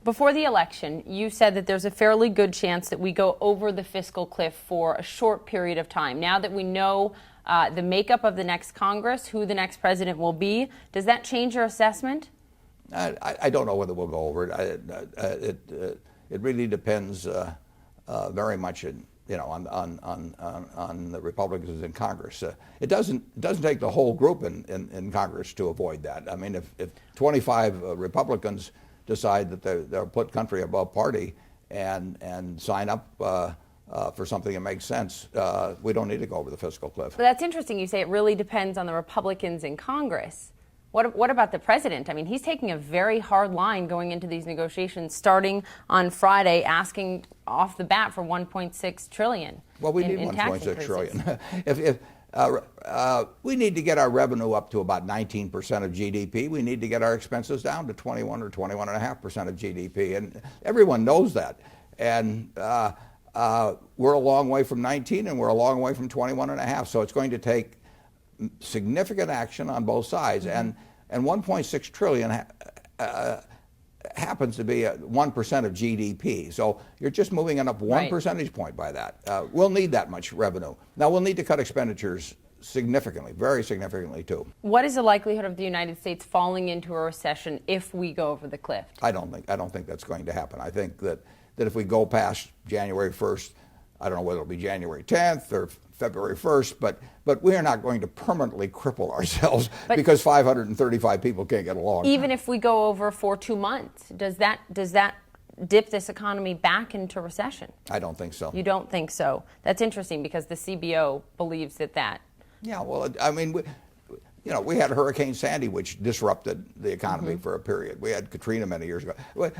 Before the election, you said that there's a fairly good chance that we go over the fiscal cliff for a short period of time. Now that we know the makeup of the next Congress, who the next president will be, does that change your assessment? I don't know whether we'll go over it. It really depends very much on the Republicans in Congress. It doesn't take the whole group in Congress to avoid that. I mean, if 25 Republicans decide that they'll put country above party and sign up for something that makes sense, we don't need to go over the fiscal cliff. But that's interesting. You say it really depends on the Republicans in Congress. What about the president? I mean, he's taking a very hard line going into these negotiations, starting on Friday, asking off the bat for $1.6 trillion. Well, we need $1.6 trillion. We need to get our revenue up to about 19% of GDP. We need to get our expenses down to 21 or 21.5% of GDP, and everyone knows that. And we're a long way from 19, and we're a long way from 21.5. So it's going to take significant action on both sides, and 1.6 trillion happens to be 1% of GDP. So you're just moving it up one percentage point by that. We'll need that much revenue. Now we'll need to cut expenditures significantly, very significantly too. What is the likelihood of the United States falling into a recession if we go over the cliff? I don't think that's going to happen. I think that if we go past January 1st, I don't know whether it'll be January 10th or February 1st, but we are not going to permanently cripple ourselves because 535 people can't get along. Even if we go over for 2 months, does that dip this economy back into recession? I don't think so. You don't think so? That's interesting because the CBO believes that. Yeah, well, I mean, we had Hurricane Sandy, which disrupted the economy for a period. We had Katrina many years ago.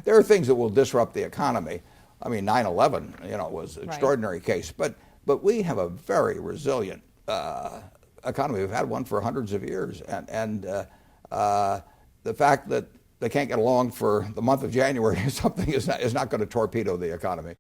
There are things that will disrupt the economy. I mean, 9/11, was an extraordinary case, but we have a very resilient economy. We've had one for hundreds of years, and the fact that they can't get along for the month of January is not going to torpedo the economy.